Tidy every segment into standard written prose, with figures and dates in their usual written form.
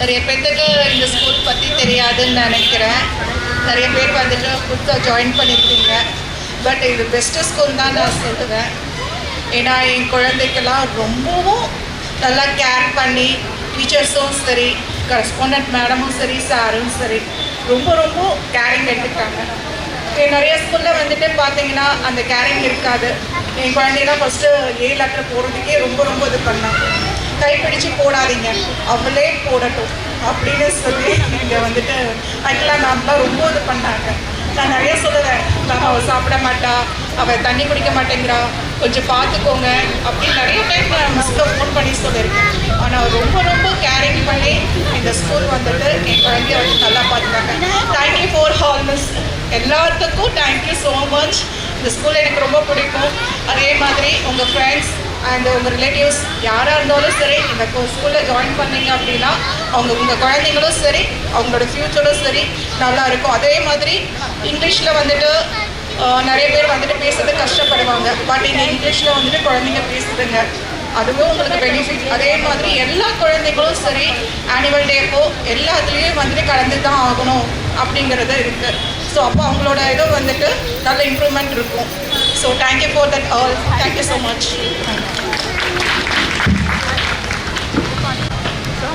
நிறைய பேர்த்துக்கு இந்த ஸ்கூல் பற்றி தெரியாதுன்னு நினைக்கிறேன். நிறைய பேர் வந்துட்டு புதுசாக ஜாயின் பண்ணியிருக்கீங்க. பட் இது பெஸ்ட்டு ஸ்கூல் தான் நான் சொல்லுவேன். ஏன்னா என் குழந்தைக்கெல்லாம் ரொம்பவும் நல்லா கேர் பண்ணி டீச்சர்ஸும் சரி, கரஸ்பாண்டன்ட் மேடமும் சரி, சாரும் சரி ரொம்ப ரொம்ப கேரிங் எடுத்துக்கிட்டாங்க. நிறைய ஸ்கூலில் வந்துட்டு பார்த்தீங்கன்னா அந்த கேரிங் இருக்காது. என் குழந்தைலாம் ஃபஸ்ட்டு ஏ லெட்டர் போடுறதுக்கே ரொம்ப இது பண்ணாங்க. கைப்பிடிச்சு போடாதீங்க, அவளே போடட்டும் அப்படின்னு சொல்லி இங்கே வந்துட்டு அதுக்கெல்லாம் நாம்லாம் ரொம்ப இது பண்ணாங்க. நான் நிறைய சொல்லுவேன், நான் அவள் சாப்பிட மாட்டா, அவள் தண்ணி குடிக்க மாட்டேங்கிறா, கொஞ்சம் பார்த்துக்கோங்க அப்படின்னு நிறைய டைம் நான் மிஸ்க்கு ஃபோன் பண்ணி சொல்லியிருக்கேன். ஆனால் ரொம்ப கேரிங் பண்ணி இந்த ஸ்கூல் வந்துட்டு என் குழந்தைய வந்து நல்லா பார்த்துட்டாங்க. Thank you for all miss. எல்லாத்துக்கும் தேங்க்யூ ஸோ மச். இந்த ஸ்கூல் எனக்கு ரொம்ப பிடிக்கும். அதே மாதிரி உங்கள் ஃப்ரெண்ட்ஸ் அண்ட் உங்கள் ரிலேட்டிவ்ஸ் யாராக இருந்தாலும் சரி இந்த ஸ்கூலில் ஜாயின் பண்ணிங்க அப்படின்னா உங்கள் குழந்தைங்களும் சரி, அவங்களோட ஃப்யூச்சரும் சரி நல்லா இருக்கும். அதே மாதிரி இங்கிலீஷில் வந்துட்டு நிறைய பேர் வந்துட்டு பேசுறது கஷ்டப்படுவாங்க. பட் இங்கே இங்கிலீஷில் வந்துட்டு குழந்தைங்க பேசுதுங்க, அதுவும் உங்களுக்கு பெனிஃபிட். அதே மாதிரி எல்லா குழந்தைங்களும் சரி ஆனுவல் டேப்போ எல்லாத்துலேயும் வந்துட்டு கலந்து தான் ஆகணும் அப்படிங்கிறது இருக்குது. ஸோ அப்போ அவங்களோட இது வந்துட்டு நல்ல இம்ப்ரூவ்மெண்ட் இருக்கும். So thank you for that all. Thank you so much.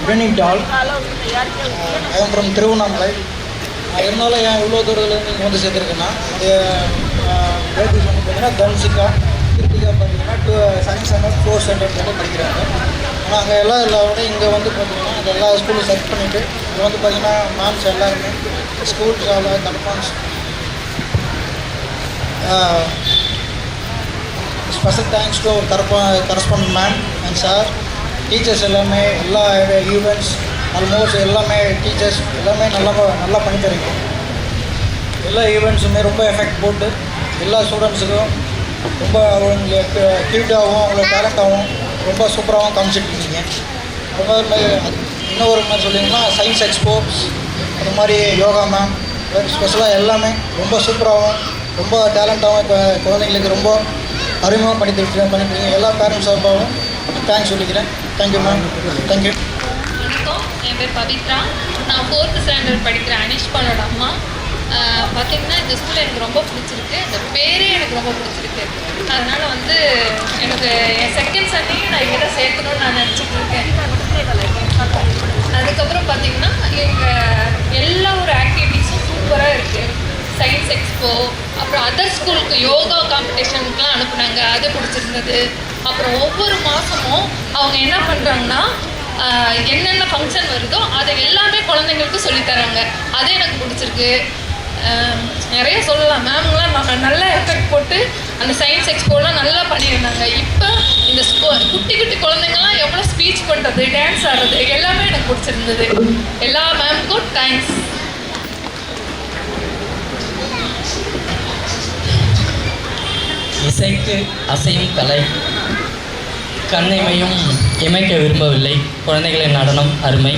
Evening டால் ஐஎம் ஃப்ரம் திருவண்ணாமலை. இருந்தாலும் ஏன் இவ்வளோ தூரத்துலேருந்து இங்கே வந்து சேர்த்துருக்கேன்னா, பேபிஸ் வந்து பார்த்தீங்கன்னா தன்சிகா கிருத்திகா பார்த்தீங்கன்னா சயின்ஸ் ஸ்டாண்டர்ட் 4th ஸ்டாண்டர்ட் வந்து படிக்கிறாங்க. ஆனால் அங்கே எல்லாரோட இங்கே வந்து பார்த்தீங்கன்னா அந்த எல்லா ஸ்கூலும் செலக்ட் பண்ணிவிட்டு இங்கே வந்து பார்த்தீங்கன்னா மேம்ஸ் எல்லாருமே ஸ்கூல்ஸ் எல்லாம் conforms special thanks to correspondent ma'am and sir. Teachers எல்லாமே எல்லா ஈவெண்ட்ஸ் ஆல்மோஸ்ட் எல்லாமே டீச்சர்ஸ் எல்லாமே நல்லா பண்ணி தரீங்க. எல்லா ஈவெண்ட்ஸுமே ரொம்ப எஃபெக்ட் போட்டு எல்லா ஸ்டூடெண்ட்ஸுக்கும் ரொம்ப அவங்களுக்கு க்யூட்டாகவும் அவங்களோட டேலண்ட்டாகவும் ரொம்ப சூப்பராகவும் காமிச்சிட்ருக்கீங்க. அது மாதிரி இன்னொரு மாதிரி சொல்லிங்கன்னா சயின்ஸ் எக்ஸ்போஸ் அது மாதிரி யோகா மேம் ஸ்பெஷலாக எல்லாமே ரொம்ப சூப்பராகவும் ரொம்ப டேலண்ட்டாகவும் இப்போ குழந்தைங்களுக்கு ரொம்ப அருமையாக பண்ணிட்டுருக்கீங்க. எல்லா பேரண்ட்ஸ் சார்பாகவும் தேங்க்ஸ் சொல்லிக்கிறேன். Thank you ma'am. தேங்க்யூ. வணக்கம், என் பேர் பவித்ரா. நான் 4th ஸ்டாண்டர்ட் படிக்கிறேன். அனிஷ்பாலோட அம்மா. பார்த்திங்கன்னா இந்த ஸ்கூல் எனக்கு ரொம்ப பிடிச்சிருக்கு. இந்த பேரே எனக்கு ரொம்ப பிடிச்சிருக்கு. அதனால் வந்து எனக்கு என் செகண்ட் சன்னையும் நான் இங்கே தான் சேர்க்கணும்னு நான் நினச்சிட்டு இருக்கேன். அதுக்கப்புறம் பார்த்திங்கன்னா எங்கள் எல்லா ஒரு ஆக்டிவிட்டீஸும் சூப்பராக இருக்குது. சயின்ஸ் எக்ஸ்போ, அப்புறம் அதர் ஸ்கூலுக்கு யோகா காம்படிஷனுக்குலாம் அனுப்புனாங்க, அது பிடிச்சிருந்தது. அப்புறம் ஒவ்வொரு மாதமும் அவங்க என்ன பண்ணுறாங்கன்னா என்னென்ன ஃபங்க்ஷன் வருதோ அதை எல்லாமே குழந்தைங்களுக்கு சொல்லித்தராங்க. அது எனக்கு பிடிச்சிருக்கு. நிறைய சொல்லலாம். மேம்லாம் நல்ல எஃபெக்ட் போட்டு அந்த சயின்ஸ் எக்ஸ்போலாம் நல்லா பண்ணியிருந்தாங்க. இப்போ இந்த குட்டி குழந்தைங்கள்லாம் எவ்வளோ ஸ்பீச் பண்ணுறது, டான்ஸ் ஆடுறது எல்லாமே எனக்கு பிடிச்சிருந்தது. எல்லா மேம்க்கும் தேங்க்ஸ். இசைக்கு அசையும் கலை, கண்ணிமையும் இமைக்க விரும்பவில்லை, குழந்தைகளின் நடனம் அருமை.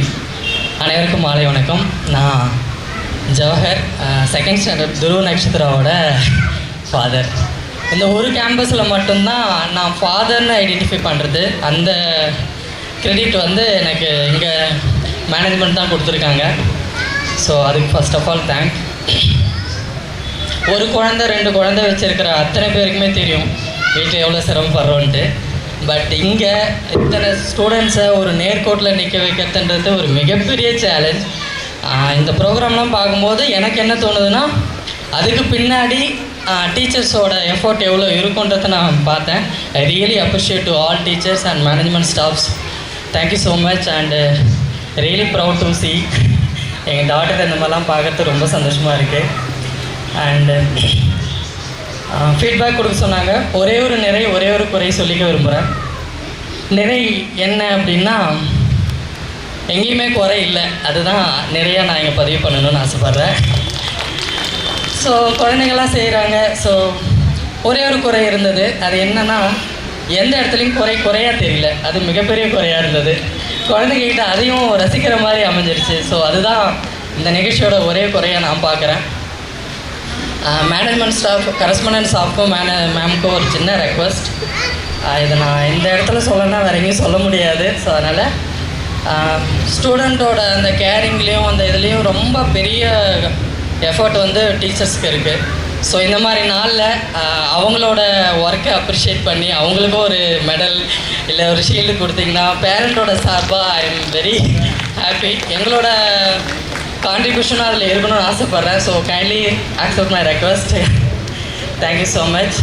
அனைவருக்கும் மாலை வணக்கம். நான் ஜவஹர், 2nd ஸ்டாண்டர்ட் துருவ நட்சத்திராவோட ஃபாதர். இந்த ஒரு கேம்பஸில் மட்டும்தான் நான் ஃபாதர்னு ஐடென்டிஃபை பண்ணுறது. அந்த கிரெடிட் வந்து எனக்கு இங்கே மேனேஜ்மெண்ட் தான் கொடுத்துருக்காங்க. ஸோ அதுக்கு ஃபர்ஸ்ட் ஆஃப் ஆல் தேங்க். ஒரு குழந்தை 2 குழந்தை வச்சுருக்கிற அத்தனை பேருக்குமே தெரியும் வீட்டில் எவ்வளோ சிரமப்படுறோன்ட்டு. பட் இங்கே இத்தனை ஸ்டூடெண்ட்ஸை ஒரு நேர்கோட்டில் நிற்க வைக்கிறதுன்றது ஒரு மிகப்பெரிய சேலஞ்ச். இந்த ப்ரோக்ராம்லாம் பார்க்கும்போது எனக்கு என்ன தோணுதுன்னா, அதுக்கு பின்னாடி டீச்சர்ஸோட எஃபோர்ட் எவ்வளோ இருக்குன்றதை நான் பார்த்தேன். I really appreciate to all teachers and management staffs. Thank you so much and really proud to C. எங்கள் டாட்டர் இந்த மாதிரிலாம் பார்க்குறது ரொம்ப சந்தோஷமாக இருக்குது. அண்டு ஃபீட்பேக் கொடுக்க சொன்னாங்க. ஒரே ஒரு குறை சொல்லிக்க விரும்புகிறேன். நிறை என்ன அப்படின்னா, எங்கேயுமே குறை இல்லை, அதுதான் நிறையா நான் இங்கே பதிவு பண்ணணும்னு ஆசைப்பட்றேன். ஸோ குழந்தைங்கள்லாம் செய்கிறாங்க. ஸோ ஒரே ஒரு குறை இருந்தது. அது என்னென்னா, எந்த இடத்துலையும் குறையாக தெரியல. அது மிகப்பெரிய குறையாக இருந்தது. குழந்தைகிட்ட அதையும் ரசிக்கிற மாதிரி அமைஞ்சிருச்சு. ஸோ அதுதான் இந்த நிகழ்ச்சியோட ஒரே குறையாக நான் பார்க்குறேன். மேனேஜ்மெண்ட் ஸ்டாஃப், கரஸ்பாண்டன்ட் ஸ்டாஃப்க்கும் மேம்க்கும் ஒரு சின்ன ரெக்வஸ்ட். இதை நான் இந்த இடத்துல சொல்லணும்னா வேறு எங்கேயும் சொல்ல முடியாது. ஸோ அதனால் ஸ்டூடெண்ட்டோட அந்த கேரிங்லேயும் அந்த இதுலேயும் ரொம்ப பெரிய எஃபர்ட் வந்து டீச்சர்ஸ்க்கு இருக்குது. ஸோ இந்த மாதிரி நாளில் அவங்களோட ஒர்க்கை அப்ரிஷியேட் பண்ணி அவங்களுக்கும் ஒரு மெடல் இல்லை ஒரு ஷீல்டு கொடுத்தீங்கன்னா பேரண்ட்டோட சார்பாக ஐ எம் வெரி ஹாப்பி. எங்களோட கான்ட்ரிபியூஷனும் அதில் இருக்கணும்னு ஆசைப்பட்றேன். So kindly accept my request. Thank you so much.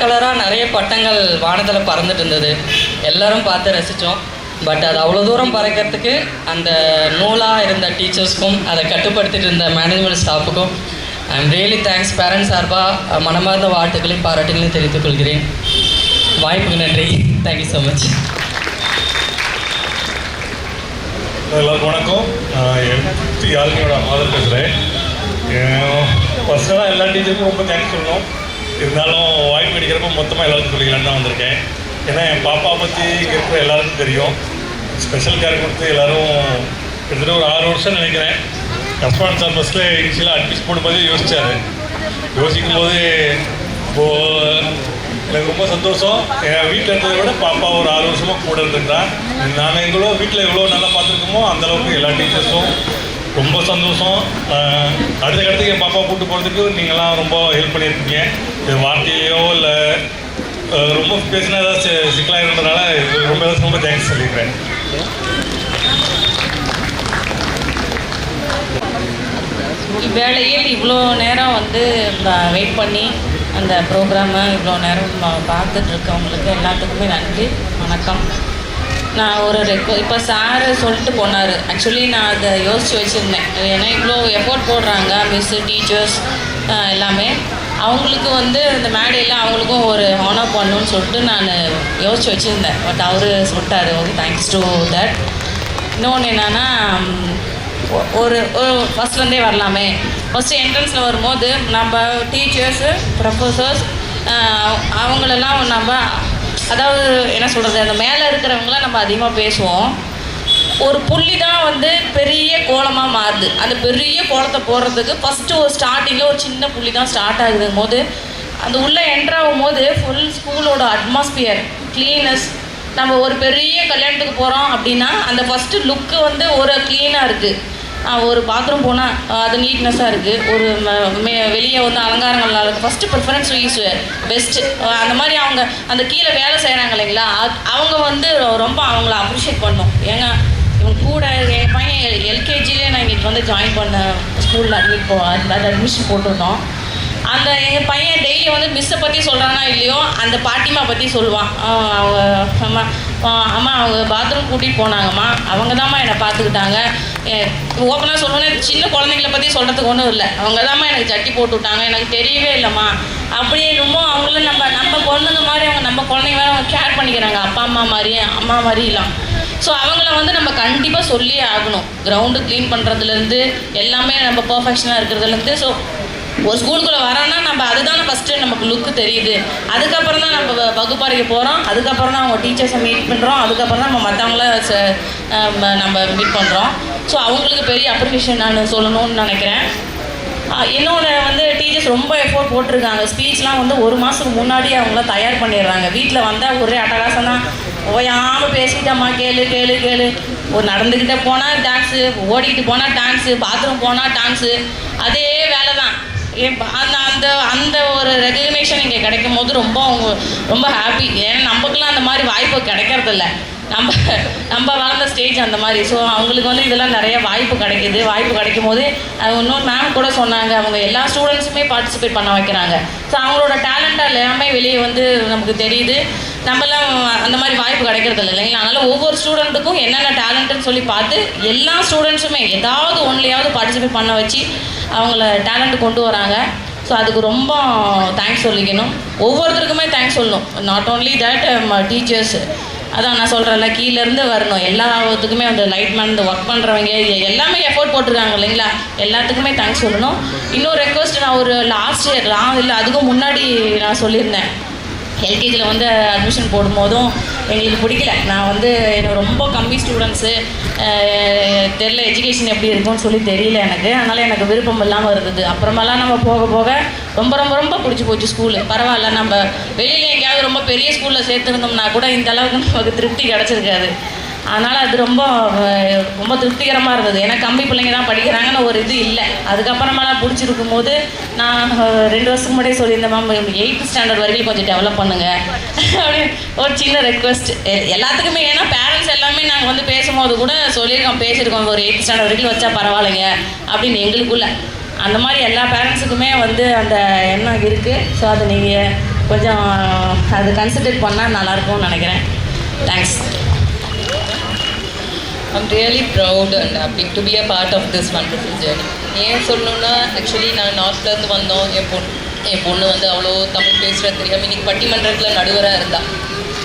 கலராக நிறைய பட்டங்கள் வானத்தில் பறந்துட்டு இருந்தது, எல்லோரும் பார்த்து ரசித்தோம். பட் அது அவ்வளோ தூரம் பறக்கிறதுக்கு அந்த நூலாக இருந்த டீச்சர்ஸ்க்கும் அதை கட்டுப்படுத்திட்டு இருந்த மேனேஜ்மெண்ட் ஸ்டாஃபுக்கும் I am really thanks. Parents சார்பாக மனமார்ந்த வாழ்த்துக்களையும் பாராட்டுகளையும் தெரிவித்துக் கொள்கிறேன். வாய்ப்புக்கு நன்றி. Thank you so much. எல்லாருக்கும் வணக்கம். நான் யாருமையோட ஃபாதர் பேசுகிறேன். பர்சனலாக எல்லா டீச்சருக்கும் ரொம்ப தேங்க்ஸ் சொல்லணும். இருந்தாலும் வாய்ப்பு கிடைக்கிறப்ப மொத்தமாக எல்லாருக்கும் சொல்லிக்கலான்னு தான் வந்திருக்கேன். ஏன்னா என் பாப்பா பற்றி இங்கே இருக்கிற எல்லாருக்கும் தெரியும். ஸ்பெஷல் கேர் கொடுத்து எல்லோரும் கிட்டத்தட்ட ஒரு 6 வருஷம் நினைக்கிறேன். கரஸ்பாண்டன்ஸ் ஆஃபீஸில் இனிஷியலாக அட்மிஷன் போடும்போது யோசித்தார். யோசிக்கும் போது இப்போது எனக்கு ரொம்ப சந்தோஷம். என் வீட்டில் இருந்ததை விட பாப்பா ஒரு 6 வருஷமாக கூட இருந்துருக்கான். நாங்கள் எங்களோ வீட்டில் எவ்வளோ நல்லா பார்த்துருக்கோமோ அந்தளவுக்கு எல்லா டீச்சர்ஸும் ரொம்ப சந்தோஷம். அடுத்த கட்டத்துக்கு என் பாப்பா கூப்பிட்டு போகிறதுக்கு நீங்கள்லாம் ரொம்ப ஹெல்ப் பண்ணியிருக்கீங்க. இது வார்த்தையோ இல்லை ரொம்ப பேசினா ஏதாவது சிக்கலாக இருந்ததுனால ரொம்ப தேங்க்ஸ் சொல்லியிருக்கேன். இவ்வேளையில் இவ்வளோ நேரம் வந்து வெயிட் பண்ணி அந்த ப்ரோக்ராமை இவ்வளோ நேரம் பார்த்துட்ருக்கவங்களுக்கு எல்லாத்துக்குமே நன்றி, வணக்கம். நான் ஒரு இப்போ சார் சொல்லிட்டு போனார். ஆக்சுவலி நான் அதை யோசித்து வச்சுருந்தேன். ஏன்னா இவ்வளோ எஃபோர்ட் போடுறாங்க மிஸ்ஸு, டீச்சர்ஸ் எல்லாமே. அவங்களுக்கு வந்து இந்த மேடையில் அவங்களுக்கும் ஒரு ஹானர் பண்ணணும்னு சொல்லிட்டு நான் யோசித்து வச்சுருந்தேன். பட் அவர் சொல்லிட்டார், ஓகே தேங்க்ஸ் டு தட். இன்னொன்று என்னென்னா, ஒரு ஃபஸ்ட்லேருந்தே வரலாமே. ஃபஸ்ட்டு என்ட்ரன்ஸில் வரும்போது நம்ம டீச்சர்ஸு, ப்ரொஃபஸர்ஸ் அவங்களெல்லாம் நம்ம, அதாவது என்ன சொல்கிறது, அந்த மேலே இருக்கிறவங்களாம் நம்ம அதிகமாக பேசுவோம். ஒரு புள்ளி தான் வந்து பெரிய கோலமாக மாறுது. அந்த பெரிய கோலத்தை போடுறதுக்கு ஃபஸ்ட்டு ஒரு ஸ்டார்டிங்கில் ஒரு சின்ன புள்ளி தான் ஸ்டார்ட் ஆகுதுங்கும் போது அந்த உள்ளே என்ட்ராகும் போது ஃபுல் ஸ்கூலோட அட்மாஸ்பியர், க்ளீனஸ். நம்ம ஒரு பெரிய கல்யாணத்துக்கு போகிறோம் அப்படின்னா அந்த ஃபஸ்ட்டு லுக்கு வந்து ஒரு க்ளீனாக இருக்குது. ஒரு பாத்ரூம் போனால் அது நீட்னஸாக இருக்குது. ஒரு வெளியே வந்து அலங்காரங்கள்லாம் இருக்குது. First preference is best. அந்த மாதிரி அவங்க அந்த கீழே வேலை செய்கிறாங்க இல்லைங்களா, அவங்க வந்து ரொம்ப அவங்கள அப்ரிஷியேட் பண்ணணும். ஏங்க இவங்க கூட என் பையன் எல்கேஜிலே நான் இன்றைக்கி வந்து ஜாயின் பண்ண ஸ்கூலில் அட்மிஷன் போட்டுருந்தோம். அந்த எங்கள் பையன் டெய்லி வந்து மிஸ்ஸை பற்றி சொல்கிறானா இல்லையோ அந்த பாட்டிமா பற்றி சொல்லுவான். அவங்க அம்மா அவங்க பாத்ரூம் கூட்டிகிட்டு போனாங்கம்மா, அவங்க தான்மா என்னை பார்த்துக்கிட்டாங்க. ஓப்பனாக சொல்லுவேன்னா சின்ன குழந்தைங்கள பற்றி சொல்கிறதுக்கு ஒன்றும் இல்லை, அவங்க தான்மா எனக்கு சட்டி போட்டு விட்டாங்க, எனக்கு தெரியவே இல்லைம்மா. அப்படியே ரொம்ப அவங்கள நம்ம குழந்தைங்க மாதிரி அவங்க நம்ம குழந்தைங்க வேறு அவங்க கேர் பண்ணிக்கிறாங்க, அப்பா அம்மா மாதிரி அம்மா மாதிரி இல்லாம். ஸோ அவங்கள வந்து நம்ம கண்டிப்பாக சொல்லியே ஆகணும். கிரவுண்டு க்ளீன் பண்ணுறதுலேருந்து எல்லாமே நம்ம பர்ஃபெக்ஷனாக இருக்கிறதுலேருந்து. ஸோ ஒரு ஸ்கூலுக்குள்ளே வரோன்னா நம்ம அதுதானே ஃபஸ்ட்டு நமக்கு லுக்கு தெரியுது. அதுக்கப்புறம் தான் நம்ம வகுப்பறைக்கு போகிறோம், அதுக்கப்புறம் தான் அவங்க டீச்சர்ஸை மீட் பண்ணுறோம், அதுக்கப்புறம் தான் நம்ம மற்றவங்கள நம்ம மீட் பண்ணுறோம். ஸோ அவங்களுக்கு பெரிய அப்ரிஷியேஷன் நான் சொல்லணும்னு நினைக்கிறேன். என்னோட வந்து டீச்சர்ஸ் ரொம்ப எஃபோர்ட் போட்டிருக்காங்க. ஸ்பீச்லாம் வந்து 1 மாதத்துக்கு முன்னாடியே அவங்கள தயார் பண்ணிடுறாங்க. வீட்டில் வந்தால் ஒரே அட்டகாசம் தான், ஓயாமல் பேசிட்டம்மா கேளு கேளு கேளு. ஒரு நடந்துக்கிட்டே போனால் டான்ஸு, ஓடிக்கிட்டு போனால் டான்ஸு, பாத்ரூம் போனால் டான்ஸு, அதே வேலை தான். அந்த அந்த ஒரு ரெகக்னேஷன் இங்கே கிடைக்கும் போது ரொம்ப ஹாப்பி. ஏன்னா நமக்குலாம் அந்த மாதிரி வாய்ப்பு கிடைக்கிறதில்ல. நம்ம வளர்ந்த ஸ்டேஜ் அந்த மாதிரி. ஸோ அவங்களுக்கு வந்து இதெல்லாம் நிறைய வாய்ப்பு கிடைக்கிது. வாய்ப்பு கிடைக்கும் போது இன்னொரு மேம் கூட சொன்னாங்க, அவங்க எல்லா ஸ்டூடெண்ட்ஸுமே பார்ட்டிசிபேட் பண்ண வைக்கிறாங்க. ஸோ அவங்களோட டேலண்ட் எல்லாமே வெளியே வந்து நமக்கு தெரியுது. நம்மளாம் அந்த மாதிரி வாய்ப்பு கிடைக்கிறதில்ல இல்லைங்களா. அதனால் ஒவ்வொரு ஸ்டூடெண்ட்டுக்கும் என்னென்ன டேலண்ட்டுன்னு சொல்லி பார்த்து எல்லா ஸ்டூடெண்ட்ஸுமே ஏதாவது ஒன்றுலையாவது பார்ட்டிசிபேட் பண்ண வச்சு அவங்கள டேலண்ட் கொண்டு வராங்க. ஸோ அதுக்கு ரொம்ப தேங்க்ஸ் சொல்லிக்கணும். ஒவ்வொருத்தருக்குமே தேங்க்ஸ் சொல்லணும். நாட் ஓன்லி தட் டீச்சர்ஸ், அதான் நான் சொல்கிறேன்ல, கீழேருந்து வரணும். எல்லாத்துக்குமே அந்த லைட்மேன், இந்த ஒர்க் பண்ணுறவங்க எல்லாமே எஃபோர்ட் போட்டிருக்காங்க இல்லைங்களா, எல்லாத்துக்குமே தேங்க்ஸ் சொல்லணும். இன்னொரு ரெக்வஸ்ட், நான் ஒரு லாஸ்ட் இயர் இல்லை அதுக்கும் முன்னாடி நான் சொல்லியிருந்தேன். எல்கேஜியில் வந்து அட்மிஷன் போடும்போதும் எங்களுக்கு பிடிக்கல. நான் வந்து எனக்கு ரொம்ப கம்மி ஸ்டூடெண்ட்ஸு தெரில எஜுகேஷன் எப்படி இருக்கும்னு சொல்லி தெரியல எனக்கு. அதனால் எனக்கு விருப்பம் இல்லாமல் இருந்தது. அப்புறமெல்லாம் நம்ம போக போக ரொம்ப ரொம்ப ரொம்ப பிடிச்சி போச்சு ஸ்கூலு. பரவாயில்ல, நம்ம வெளியில் எங்கேயாவது ரொம்ப பெரிய ஸ்கூலில் சேர்த்துருந்தோம்னா கூட இந்த அளவுக்கு நமக்கு திருப்தி கிடச்சிருக்காது. அதனால் அது ரொம்ப ரொம்ப திருப்திகரமாக இருந்தது. ஏன்னா கம்மி பிள்ளைங்க தான் படிக்கிறாங்கன்னு ஒரு இது இல்லை. அதுக்கப்புறமெல்லாம் பிடிச்சிருக்கும் போது நான் 2 வருஷத்துக்கு முன்னாடியே சொல்லியிருந்தேன், மேம் 8th ஸ்டாண்டர்ட் வரைக்கும் கொஞ்சம் டெவலப் பண்ணுங்கள் அப்படின்னு ஒரு சின்ன ரெக்வஸ்ட் எல்லாத்துக்குமே. ஏன்னா பேரண்ட்ஸ் எல்லாமே நாங்கள் வந்து பேசும்போது கூட பேசியிருக்கோம் ஒரு 8th ஸ்டாண்டர்ட் வரைக்கும் வச்சா பரவாயில்லைங்க அப்படின்னு எங்களுக்குள்ள. அந்த மாதிரி எல்லா பேரண்ட்ஸுக்குமே வந்து அந்த எண்ணம் இருக்குது. ஸோ அதை நீங்கள் கொஞ்சம் அது கன்சிடர் பண்ணால் நல்லாயிருக்கும்னு நினைக்கிறேன். Thanks. I'm really proud and happy to be a part of this wonderful journey. ஏன் சொல்லணும்னா ஆக்சுவலி நான் நார்த்லேருந்து வந்தோம். என் பொண்ணு வந்து அவ்வளோ தமிழ் பேசுகிற தெரியாமல் இன்னைக்கு பட்டிமன்றத்தில் நடுவராக இருந்தாள்.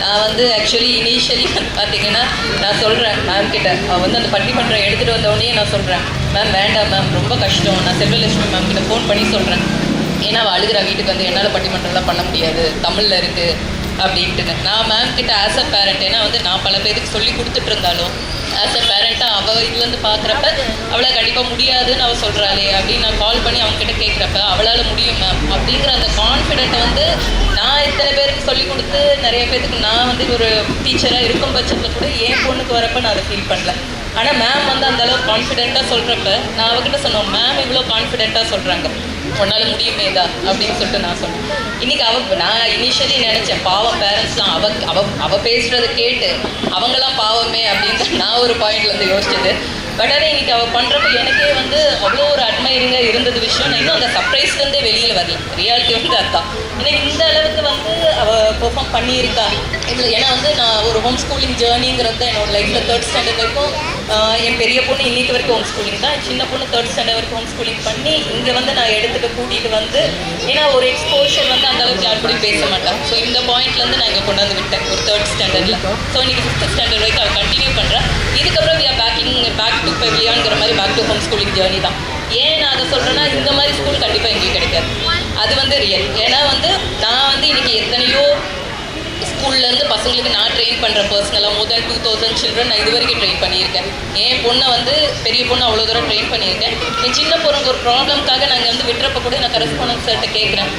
நான் வந்து ஆக்சுவலி இனிஷியலி பார்த்தீங்கன்னா நான் சொல்கிறேன் மேம் கிட்ட, அவள் வந்து அந்த பட்டிமன்றம் எடுத்துகிட்டு வந்தோடனே நான் சொல்கிறேன், மேம் வேண்டாம் மேம் ரொம்ப கஷ்டம். நான் செல்வலட்சுமி மேம் கிட்ட ஃபோன் பண்ணி சொல்கிறேன், ஏன்னா அவள் அழுகிற வீட்டுக்கு வந்து என்னால் பட்டிமன்றம்லாம் பண்ண முடியாது, தமிழில் இருக்குது அப்படின்ட்டுன்னு. நான் மேம் கிட்ட ஆஸ் அ பேரண்ட், ஏன்னா வந்து நான் பல பேருக்கு சொல்லி கொடுத்துட்டு இருந்தாலும் ஆஸ் அ பேரண்ட்டாக அவள் இதுலேருந்து பார்க்குறப்ப அவளை கண்டிப்பாக முடியாதுன்னு அவள் சொல்கிறாளே அப்படின்னு நான் கால் பண்ணி அவங்ககிட்ட கேட்குறப்ப அவளால் முடியும் மேம் அப்படிங்கிற அந்த கான்ஃபிடென்ட்டை வந்து நான் இத்தனை பேருக்கு சொல்லி கொடுத்து நிறைய பேருக்கு நான் வந்து ஒரு டீச்சராக இருக்கும் பட்சத்தில் கூட என் பொண்ணுக்கு வரப்போ நான் அதை ஃபீல் பண்ணல. ஆனால் மேம் வந்து அந்தளவுக்கு கான்ஃபிடென்ட்டாக சொல்கிறப்ப நான் அவகிட்ட சொன்னோம், மேம் இவ்வளோ கான்ஃபிடென்ட்டாக சொல்கிறாங்க, உன்னால் முடியுமேதா அப்படின்னு சொல்லிட்டு நான் சொன்னேன். இன்றைக்கி நான் இனிஷியலி நினச்சேன் பாவம் பேரண்ட்ஸ்லாம் அவள் பேசுகிறத கேட்டு அவங்களாம் பாவமே அப்படின்னு நான் ஒரு பாயிண்ட்லேருந்து யோசிச்சது. பட் ஆனால் இன்றைக்கி அவள் பண்ணுறப்ப எனக்கே வந்து அவ்வளோ ஒரு அட்மைரிங்காக இருந்தது விஷயம். நான் இன்னும் அந்த சர்ப்ரைஸ்லேருந்தே வெளியில் வரல. ரியாலிட்டி வந்து அதுதான். ஏன்னா இந்த அளவுக்கு வந்து அவள் பெர்ஃபார்ம் பண்ணியிருக்கா இதில். ஏன்னா வந்து நான் ஒரு ஹோம் ஸ்கூலிங் ஜேர்னிங்கிறது தான் என்னோடய லைஃப்பில் 3rd ஸ்டாண்டர்ட் வரைக்கும் என் பெரிய பொண்ணு இன்னைக்கு வரைக்கும் ஹோம் ஸ்கூலிங் தான். சின்ன பொண்ணு 3rd ஸ்டாண்டர்ட் வரைக்கும் ஹோம் ஸ்கூலிங் பண்ணி இங்கே வந்து நான் கூட்டிகிட்டு வந்து, ஏன்னா ஒரு எக்ஸ்போஷர் வந்து அந்தளவுக்கு யார் கூடயும் பேச மாட்டான். ஸோ இந்த பாயிண்ட்லேருந்து நான் இங்கே கொண்டாந்து விட்டேன் ஒரு 3rd ஸ்டாண்டர்டில். ஸோ இன்றைக்கி 5th ஸ்டாண்டர்ட் வரைக்கும் அவள் கண்டினியூ பண்ணுறேன். இதுக்கப்புறம் we are பேக் டு பெவிலியான்ங்கிற மாதிரி back to home schooling journey தான். ஏன் நான் அதை சொல்கிறேன்னா, இந்த மாதிரி ஸ்கூல் கண்டிப்பாக எங்கேயும் கிடைக்காது. அது வந்து ரியல். ஏன்னா வந்து நான் வந்து இன்றைக்கி எத்தனையோ ஸ்கூல்லேருந்து பசங்களுக்கு நான் ட்ரெயின் பண்ணுற பர்சனலாக more than 2000 சில்ட்ரன் நான் இது வரைக்கும் ட்ரெயின் பண்ணியிருக்கேன். என் பொண்ணை வந்து பெரிய பொண்ணு அவ்வளோ தூரம் ட்ரெயின் பண்ணியிருக்கேன். என் சின்ன பொண்ணுக்கு ஒரு ப்ராப்ளம்காக நாங்கள் வந்து விட்டுறப்ப கூட நான் கரஸ்பாண்டன்ட் சார்கிட்ட கேட்குறேன்,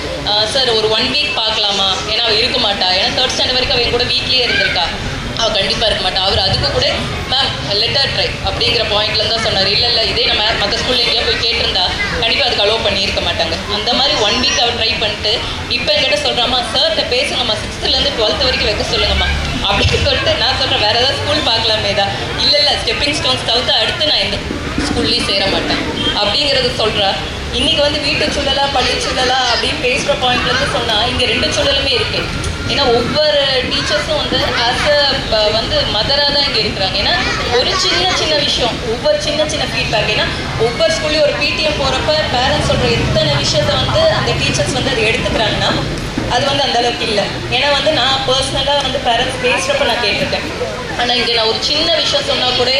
சார் ஒரு 1 வீக் பார்க்கலாமா, ஏன்னா அவள் இருக்க மாட்டா. ஏன்னா 3rd ஸ்டாண்டர்ட் வரைக்கும் அவன் கூட வீட்லேயே இருந்திருக்கா, அவள் கண்டிப்பாக இருக்க மாட்டாள். அவர் அதுக்கு கூட மேம் லெட்டர் ட்ரை அப்படிங்கிற பாயிண்ட்லேருந்து தான் சொன்னார். இல்லை இதே நம்ம மற்ற ஸ்கூலில் எங்கேயோ போய் கேட்டிருந்தா கண்டிப்பாக அதுக்கு அலோவ் பண்ணியிருக்க மாட்டாங்க. அந்த மாதிரி 1 வீக் அவர் ட்ரை பண்ணிட்டு இப்போ என்கிட்ட சொல்கிறாம்மா, சார்கிட்ட பேசுங்கம்மா, 6th-லேருந்து 12th வரைக்கும் வைக்க சொல்லுங்கம்மா அப்படின்னு சொல்லிட்டு நான் சொல்கிறேன், வேறு ஏதாவது ஸ்கூல் பார்க்கலாமேதா. இல்லை ஸ்டெப்பிங் ஸ்டோன்ஸ் தவிர்த்து அடுத்து நான் எந்த ஸ்கூல்லையும் சேர மாட்டேன் அப்படிங்கிறது சொல்கிறா. இன்றைக்கி வந்து வீட்டு சூழலா பள்ளி சூழலா அப்படின்னு பேசுகிற பாயிண்ட்லேருந்து சொன்னால் இங்கே 2 சூழலுமே இருக்குது. ஏன்னா ஒவ்வொரு டீச்சர்ஸும் வந்து ஆஸ் அ வந்து மதராக தான் இங்கே இருக்கிறாங்க. ஏன்னா ஒரு சின்ன விஷயம், ஒவ்வொரு சின்ன ஃபீட்பேக். ஏன்னா ஒவ்வொரு ஸ்கூல்லையும் ஒரு பிடிஎம் போகிறப்ப பேரண்ட்ஸ் சொல்கிற எத்தனை விஷயத்த வந்து அந்த டீச்சர்ஸ் வந்து அதை எடுத்துக்கிறாங்கன்னா அது வந்து அந்தளவுக்கு இல்லை. ஏன்னா வந்து நான் பர்சனலாக வந்து பேரண்ட்ஸ் பேசுகிறப்ப நான் கேட்டிருக்கேன். ஆனால் இங்கே நான் ஒரு சின்ன விஷயம் சொன்னால் கூட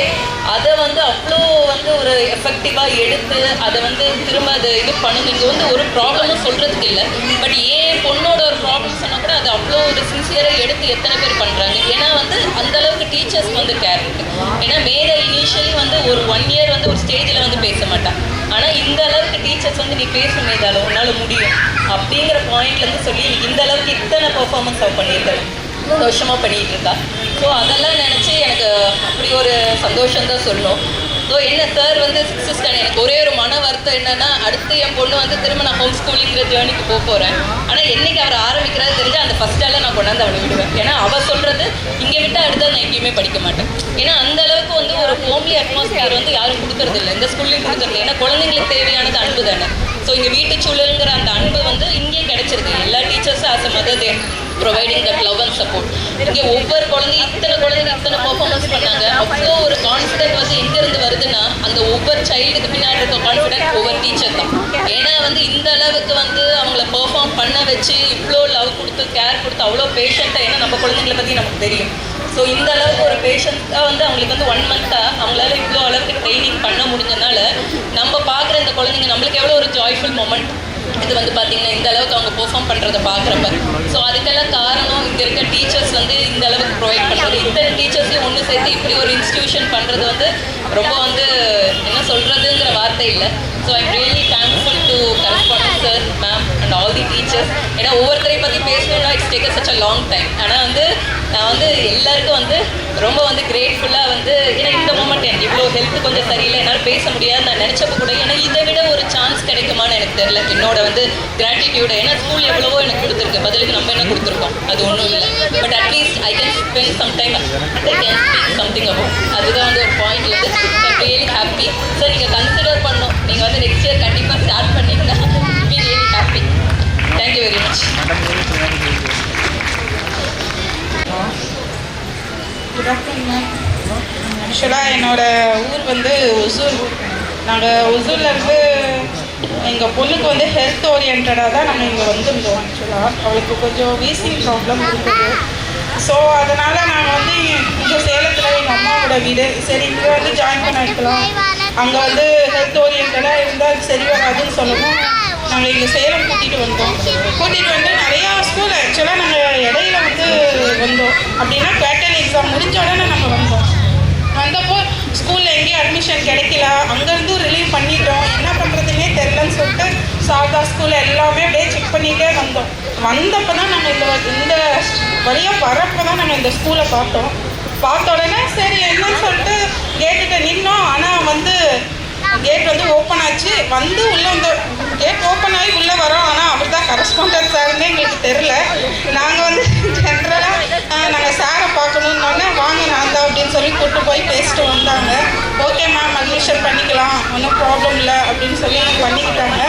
அதை வந்து அவ்வளோ வந்து ஒரு எஃபெக்டிவாக எடுத்து அதை வந்து திரும்ப அதை இது பண்ணணும். இங்கே வந்து ஒரு ப்ராப்ளமும் சொல்கிறதுக்கு இல்லை. பட் ஏன் பொண்ணோட ஒரு ப்ராப்ளம் சொன்னால் கூட அது அவ்வளோ ஒரு சின்சியராக எடுத்து எத்தனை பேர் பண்ணுறாங்க. ஏன்னா வந்து அந்தளவுக்கு டீச்சர்ஸ் வந்து கேர் இருக்குது. ஏன்னா மேலே இனிஷியலி வந்து ஒரு 1 இயர் வந்து ஒரு ஸ்டேஜில் வந்து பேச மாட்டான். ஆனால் இந்த அளவுக்கு டீச்சர்ஸ் வந்து நீ பேசும் மேதாலும் உன்னால் முடியும் அப்படிங்கிற பாயிண்ட்லேருந்து சொல்லி இந்த அளவுக்கு இத்தனை பர்ஃபார்மன்ஸ் அவள் பண்ணியிருக்காரு, 3 வருஷமாக பண்ணிகிட்டு இருக்கா. ஸோ அதெல்லாம் நினச்சி எனக்கு அப்படி ஒரு சந்தோஷம்தான் சொல்லணும். ஸோ என்ன சார் வந்து 6th ஸ்டாண்டர்ட் எனக்கு ஒரே ஒரு மன வருத்தம் என்னென்னா, அடுத்து என் பொண்ணு வந்து திரும்ப நான் ஹோம் ஸ்கூலிங்கிற ஜேர்னிக்கு போகிறேன். ஆனால் என்றைக்கு அவர் ஆரம்பிக்கிறது தெரிஞ்சு அந்த ஃபஸ்ட் ஸ்டாண்டில் நான் கொண்டாந்து அவளை விடுவேன். ஏன்னா அவள் சொல்கிறது இங்கே விட்டால் அடுத்த நான் எங்கேயுமே படிக்க மாட்டேன். ஏன்னா அந்த அளவுக்கு வந்து ஒரு ஹோம்லி அட்மாஸ்பியர் வந்து யாரும் கொடுக்கறதில்லை, இந்த ஸ்கூல்லையும் கொடுக்கறதில்லை. ஏன்னா குழந்தைங்களுக்கு தேவையானது அன்பு தானே. ஸோ இங்கே வீட்டு சூழலுங்கிற அந்த அன்பு வந்து இங்கேயும் கிடைச்சிருக்கு. எல்லா டீச்சர்ஸும் as a mother they're providing that love and support. இங்கே ஒவ்வொரு குழந்தையும் இத்தனை பர்ஃபார்மன்ஸ் பண்ணாங்க. அவ்வளோ ஒரு கான்ஃபிடென்ட் வந்து எங்கேருந்து வருதுன்னா அந்த ஒவ்வொரு சைல்டுக்கு பின்னாடி இருக்க கான்ஃபிடென்ட் ஒவ்வொரு டீச்சர் தான். ஏன்னா வந்து இந்த அளவுக்கு வந்து அவங்கள பெர்ஃபார்ம் பண்ண வச்சு இவ்வளோ லவ் கொடுத்து கேர் கொடுத்து அவ்வளோ பேஷண்ட்டாக, ஏன்னா நம்ம குழந்தைங்களை பற்றி நமக்கு தெரியும். ஸோ இந்த அளவுக்கு ஒரு பேஷண்ட்டாக வந்து அவங்களுக்கு வந்து 1 மந்த்தாக அவங்களால இவ்வளோ அளவுக்கு ட்ரைனிங் பண்ண முடிஞ்சதுனால நம்ம பார்க்குற இந்த குழந்தைங்க நம்மளுக்கு எவ்வளோ ஒரு ஜாய்ஃபுல் மொமெண்ட். இது வந்து பார்த்திங்கன்னா இந்த அளவுக்கு அவங்க பெர்ஃபார்ம் பண்ணுறதை பார்க்குறப்ப. ஸோ அதுக்கெல்லாம் காரணம் இங்கே இருக்க டீச்சர்ஸ் வந்து இந்த அளவுக்கு ப்ரொவைட் பண்ணுறது. இத்தனை டீச்சர்ஸையும் ஒன்று சேர்த்து இப்படி ஒரு இன்ஸ்டிடியூஷன் பண்ணுறது வந்து ரொம்ப வந்து என்ன சொல்கிறதுங்கிற வார்த்தை இல்லை. So I'm really thankful to correspondent sir, ma'am and all the teachers. ஏன்னா ஒவ்வொருத்தரையும் பற்றி பேசணுன்னா it's take such a long time. ஆனால் வந்து நான் வந்து எல்லாருக்கும் வந்து ரொம்ப வந்து கிரேட்ஃபுல்லாக வந்து ஏன்னா இந்த மூமெண்ட் எனக்கு இவ்வளோ ஹெல்த் கொஞ்சம் சரியில்லை, என்னால் பேச முடியாது நான் நினச்சப்போ கூட. ஏன்னா இதை விட ஒரு சான்ஸ் கிடைக்குமான்னு எனக்கு தெரியல. என்னோட வந்து கிராட்டிடியூட ஏன்னா ஸ்கூல் எவ்வளவோ எனக்கு கொடுத்துருக்கு, பதிலுக்கு நம்ம என்ன கொடுத்துருக்கோம் அது ஒன்றும் இல்லை. But at least I can spend some time, I can speak something about. அதுதான் வந்து ஒரு பாயிண்ட் வந்து ரியலி ஹாப்பி. ஸோ நீங்கள் கன்சிடர் பண்ணணும், நீங்கள் வந்து நெக்ஸ்ட் இயர் கண்டிப்பாக ஸ்டார்ட் பண்ணிங்கன்னா be really happy. Thank you very much. Good afternoon ma'am. ஆக்சுவலாக என்னோடய ஊர் வந்து ஒசூர். நாங்கள் ஒசூர்லேருந்து எங்கள் பொண்ணுக்கு வந்து ஹெல்த் ஓரியன்டாக தான் நாங்கள் இங்கே வந்திருந்தோம். ஆக்சுவலாக அவளுக்கு கொஞ்சம் வீசிங் ப்ராப்ளம் இருக்குது. ஸோ அதனால் நாங்கள் வந்து இங்கே சேலத்தில் எங்கள் அம்மாவோட வீடு, சரி இங்கே வந்து ஜாயின் பண்ண வைக்கலாம், அங்கே வந்து ஹெல்த் ஓரியன்டாக இருந்தால் சரி வராதுன்னு சொல்லணும். நாங்கள் இங்கே சேலம் கூட்டிகிட்டு வந்தோம். கூட்டிகிட்டு வந்து நிறையா ஸ்கூல் ஆக்சுவலாக நாங்கள் இடையில வந்து வந்தோம். அப்படின்னா குவார்டர்லி எக்ஸாம் முடிஞ்ச உடனே நாங்கள் வந்தப்போ ஸ்கூலில் எங்கேயும் அட்மிஷன் கிடைக்கல. அங்கேருந்து ரிலீவ் பண்ணிட்டோம், என்ன பண்ணுறதுன்னே தெரிலன்னு சொல்லிட்டு சாரதா ஸ்கூல் எல்லாமே அப்படியே செக் பண்ணிகிட்டே வந்தோம். வந்தப்போ தான் நாங்கள் இந்த வழியாக வரப்போ தான் நாங்கள் இந்த ஸ்கூலை பார்த்தோம். பார்த்த உடனே சரி என்னன்னு சொல்லிட்டு கேட்டுகிட்ட நின்னோம். ஆனால் வந்து கேட் வந்து ஓப்பன் ஆச்சு. வந்து உள்ளே வந்து கேட் ஓப்பன் ஆகி உள்ளே வரோம். ஆனால் அவர் தான் கரஸ்பாண்டன்ட் சார்னே எங்களுக்கு தெரில. நாங்கள் வந்து ஜென்ரலாக நாங்கள் சாரை பார்க்கணுன்னொன்னே வாங்க நான் தான் அப்படின்னு சொல்லி கூப்பிட்டு போய் பேசிட்டு வந்தாங்க. ஓகே மேம் அட்மிஷன் பண்ணிக்கலாம், ஒன்றும் ப்ராப்ளம் இல்லை அப்படின்னு சொல்லி பண்ணிக்கிட்டாங்க.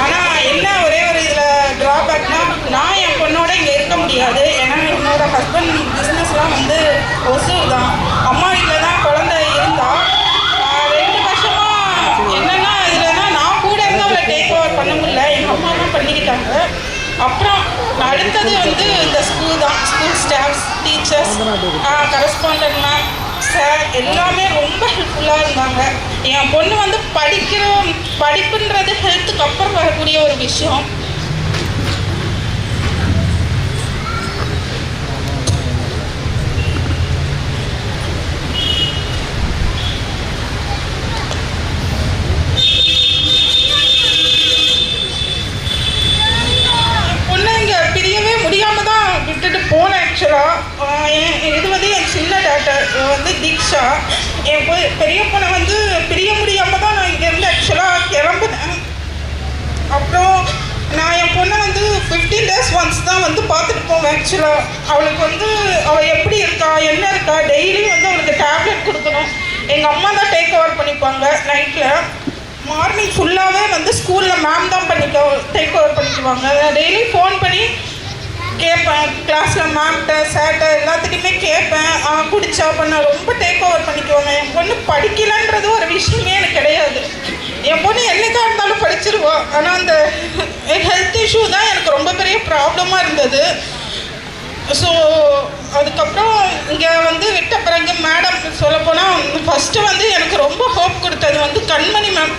ஆனால் என்ன ஒரே ஒரு இதில் ட்ராபேக்னால் நான் என் பொண்ணோட இங்கே இருக்க முடியாது. ஏன்னா என்னோட ஹஸ்பண்ட் பிஸ்னஸ்லாம் வந்து ஒசூர் தான். அம்மா வீட்டில் தான் குழந்தை இருந்தா. 2 வருஷமாக என்னென்னா இதுலனா நான் கூட இருந்து அவளை டேக் ஓவர் பண்ண முடியல, எங்கள் அம்மா தான் பண்ணிக்கிட்டாங்க. அப்புறம் அடுத்தது வந்து இந்த ஸ்கூல் தான். School staffs, teachers, correspondent ma'am, sir எல்லாமே ரொம்ப ஹெல்ப்ஃபுல்லாக இருந்தாங்க. என் பொண்ணு வந்து படிப்புன்றது ஹெல்த்துக்கு அப்புறம் வரக்கூடிய ஒரு விஷயம். பிரியவே முடியாமல் தான் விட்டுட்டு போனேன். ஆக்சுவலாக இது வந்து என் சின்ன டாக்டர் வந்து தீக்ஷா. என் பெரிய பொண்ணை வந்து பிரிய முடியாமல் தான் நான் இங்கேருந்து ஆக்சுவலாக கிளம்புனேன். அப்புறம் நான் என் பொண்ணை வந்து 15 days ஒன்ஸ் தான் வந்து பார்த்துட்டு போவேன். ஆக்சுவலாக அவளுக்கு வந்து அவள் எப்படி இருக்கா என்ன இருக்கா டெய்லியும் வந்து அவளுக்கு டேப்லெட் கொடுக்கணும். எங்கள் அம்மா தான் டேக் ஓவர் பண்ணிப்பாங்க. நைட்டில் மார்னிங் ஃபுல்லாகவே வந்து ஸ்கூலில் மேம் தான் டேக் ஓவர் பண்ணிக்குவாங்க. டெய்லி ஃபோன் பண்ணி கேட்பேன், கிளாஸில் மேம்கிட்ட சார்கிட்ட எல்லாத்துக்குமே கேட்பேன். குடிச்சா பண்ண ரொம்ப டேக் ஓவர் பண்ணிக்குவாங்க. என் பொண்ணு படிக்கலன்றது ஒரு விஷயமே எனக்கு கிடையாது. என் பொண்ணு என்னைக்கா இருந்தாலும் படிச்சிருவா. ஆனால் அந்த ஹெல்த் இஷ்யூ தான் எனக்கு ரொம்ப பெரிய ப்ராப்ளமாக இருந்தது. ஸோ அதுக்கப்புறம் இங்கே வந்து விட்ட பிறகு மேடம் சொல்லப்போனால் ஃபஸ்ட்டு வந்து எனக்கு ரொம்ப ஹோப் கொடுத்தது வந்து கண்மணி ma'am.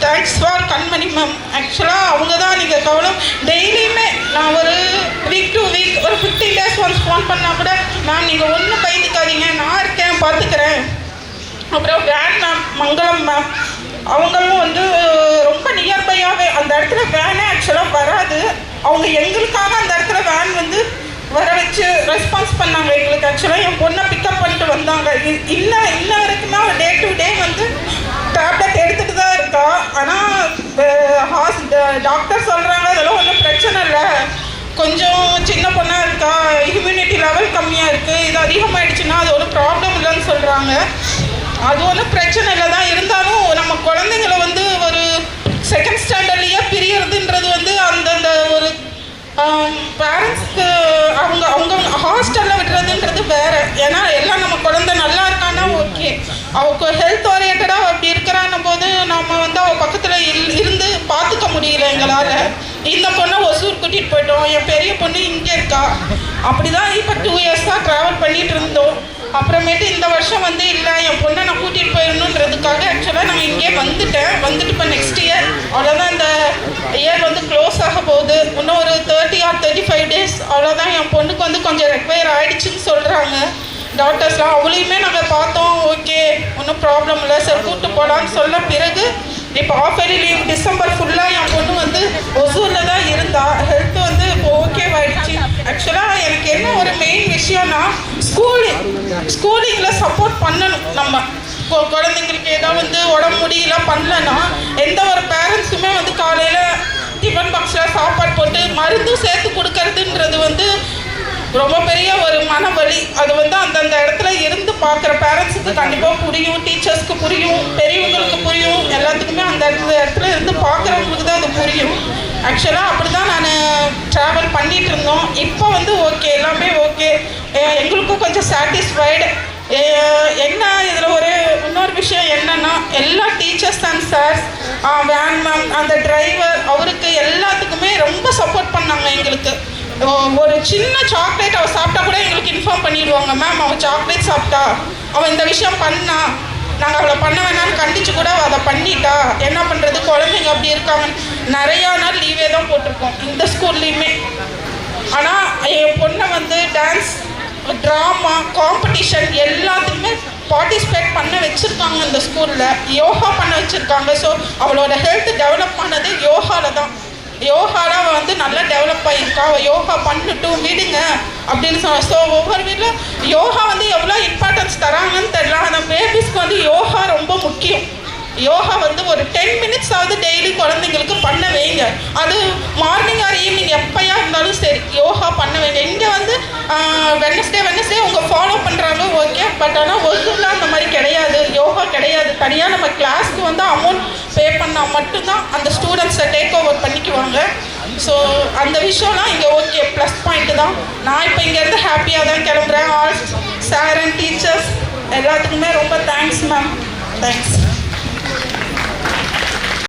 Thanks for Kanmani ma'am. ஆக்சுவலாக அவங்க தான் நீங்கள் கவனம் டெய்லியுமே நான் ஒரு வீக் டு வீக் ஒரு 15 days ஒன்ஸ் ஃபோன் பண்ணால் கூட மேம் நீங்கள் ஒன்றும் பயந்துக்காதீங்க, நான் இருக்கேன் பார்த்துக்கிறேன். அப்புறம் வேன் மேம், மங்களம் மேம், அவங்களும் வந்து ரொம்ப நியர்பையாகவே அந்த இடத்துல வேனே ஆக்சுவலாக வராது. அவங்க எங்களுக்காக அந்த இடத்துல வேன் வந்து வர வச்சு ரெஸ்பான்ஸ் பண்ணாங்க எங்களுக்கு. ஆக்சுவலாக என் பொண்ணை பிக்கப் பண்ணிட்டு வந்தாங்க. இன்ன வரைக்குமே அவள் டே டு டே வந்து டேப்லெட் எடுத்துகிட்டு தான் இருக்கா. ஆனால் டாக்டர் சொல்கிறாங்க அதெல்லாம் ஒன்றும் பிரச்சனை இல்லை, கொஞ்சம் சின்ன பொண்ணாக இருக்கா, இம்யூனிட்டி லெவல் கம்மியாக இருக்குது, இது அதிகமாகிடுச்சுன்னா அது ஒரு ப்ராப்ளம் இல்லைன்னு சொல்கிறாங்க. அது ஒன்றும் பிரச்சனை இல்லை தான். இருந்தாலும் நம்ம குழந்தைங்களை வந்து ஒரு செகண்ட் ஸ்டாண்டர்ட்லேயே பிரியறதுன்றது வந்து அந்தந்த ஒரு பேரண்ட்ஸ்க்கு அவங்க ஹாஸ்டலில் விடுறதுன்றது வேறு. ஏன்னா எல்லாம் நம்ம குழந்தை நல்லா இருக்கான்னா ஓகே, அவளுக்கு ஹெல்த் ஓரியன்டாக அப்படி இருக்கிறான்னும் போது நம்ம வந்து அவள் பக்கத்தில் இருந்து பார்த்துக்க முடியல எங்களால். இந்த பொண்ணை ஒசூர் கூட்டிகிட்டு போயிட்டோம். என் பெரிய பொண்ணு இங்கே இருக்கா. அப்படி தான் இப்போ 2 years தான் ட்ராவல் பண்ணிகிட்டு இருந்தோம். அப்புறமேட்டு இந்த வருஷம் வந்து இல்லை என் பொண்ணை நான் கூட்டிகிட்டு போயிடணுன்றதுக்காக ஆக்சுவலாக நான் இங்கே வந்துட்டு இப்போ நெக்ஸ்ட் இயர் அவ்வளோதான் இந்த இயர் வந்து க்ளோஸ் அவ்வளோதான். என் பொண்ணுக்கு வந்து கொஞ்சம் ரெக்வயர் ஆகிடுச்சின்னு சொல்கிறாங்க டாக்டர்ஸ்லாம். அவளையுமே நாங்கள் பார்த்தோம், ஓகே ஒன்றும் ப்ராப்ளம் இல்லை சார் கூப்பிட்டு போகலான்னு சொல்ல பிறகு இப்போ ஆஃப் இயர்லி லீவ் டிசம்பர் ஃபுல்லாக என் பொண்ணு வந்து ஒசூரில் தான் இருந்தா. ஹெல்த் வந்து இப்போ ஓகேவாயிடுச்சு. ஆக்சுவலாக எனக்கு என்ன ஒரு மெயின் விஷயம்னா ஸ்கூலிங்கில் சப்போர்ட் பண்ணணும். நம்ம குழந்தைங்களுக்கு ஏதோ வந்து உடம்பு முடியல பண்ணலன்னா எந்த ஒரு பேரண்ட்ஸுமே வந்து காலையில் டிஃபன் பாக்ஸில் சாப்பாடு போட்டு மருந்தும் சேர்த்து கொடுக்கறதுன்றது வந்து ரொம்ப பெரிய ஒரு மனவலி. அது வந்து அந்தந்த இடத்துல இருந்து பார்க்குற பேரண்ட்ஸுக்கு கண்டிப்பாக புரியும், டீச்சர்ஸ்க்கு புரியும், பெரியவங்களுக்கு புரியும், எல்லாத்துக்குமே அந்த இடத்துல இருந்து பார்க்குறவங்களுக்கு தான் அது புரியும். ஆக்சுவலாக அப்படி தான் நான் ட்ராவல் பண்ணிகிட்டு இருந்தோம். இப்போ வந்து ஓகே, எல்லாமே ஓகே, எங்களுக்கும் கொஞ்சம் சாட்டிஸ்ஃபைடு. என்ன இதில் ஒரு இன்னொரு விஷயம் என்னென்னா எல்லா teachers and sirs, van ma'am, அந்த டிரைவர், அவருக்கு எல்லாத்துக்குமே ரொம்ப சப்போர்ட் பண்ணாங்க எங்களுக்கு. ஒரு சின்ன சாக்லேட் அவள் சாப்பிட்டா கூட எங்களுக்கு இன்ஃபார்ம் பண்ணிடுவாங்க, மேம் அவள் சாக்லேட் சாப்பிட்டா, அவள் இந்த விஷயம் பண்ணா, நாங்கள் அவளை பண்ண வேணாம்னு கண்டிச்சு கூட அதை பண்ணிட்டா, என்ன பண்ணுறது குழந்தைங்க அப்படி இருக்காங்க. நிறையா நாள் லீவே தான் போட்டிருக்கோம் இந்த ஸ்கூல்லையுமே. ஆனால் என் பொண்ணை வந்து டான்ஸ், ட்ராமா, காம்படிஷன் எல்லாத்துக்குமே பார்ட்டிசிபேட் பண்ண வச்சுருக்காங்க இந்த ஸ்கூலில். யோகா பண்ண வச்சுருக்காங்க. ஸோ அவளோட ஹெல்த் டெவலப் ஆனது யோகாவில் தான். யோகாவில் வந்து நல்லா டெவலப் ஆகியிருக்கா. அவள் யோகா பண்ணிட்டும் விடுங்க அப்படின்னு சொன்ன. ஸோ ஒவ்வொரு வீட்டில் யோகா வந்து எவ்வளோ இம்பார்ட்டன்ஸ் தராங்கன்னு தெரியல. ஆனால் பேபிஸ்க்கு வந்து யோகா ரொம்ப முக்கியம். யோகா வந்து ஒரு 10 minutes ஆகுது டெய்லி குழந்தைங்களுக்கு பண்ண வைங்க. அது மார்னிங் ஆர் ஈவினிங் எப்போயா இருந்தாலும் சரி யோகா பண்ண வைங்க. இங்கே வந்து வெனஸ்டே உங்க ஃபாலோ பண்ணுறாங்க, ஓகே. பட் ஆனால் ஒர்க்குல அந்த மாதிரி கிடையாது, யோகா கிடையாது. தனியாக நம்ம கிளாஸ்க்கு வந்து அமௌண்ட் பே பண்ணால் மட்டும்தான் அந்த ஸ்டூடெண்ட்ஸை டேக் ஓவர் பண்ணிக்குவாங்க. ஸோ அந்த விஷயம்லாம் இங்கே ஓகே, ப்ளஸ் பாயிண்ட்டு தான். நான் இப்போ இங்கேருந்து ஹாப்பியாக தான் கிளம்புறேன். ஆல் சார் அண்ட் டீச்சர்ஸ் எல்லாத்துக்குமே ரொம்ப தேங்க்ஸ் மேம். தேங்க்ஸ்.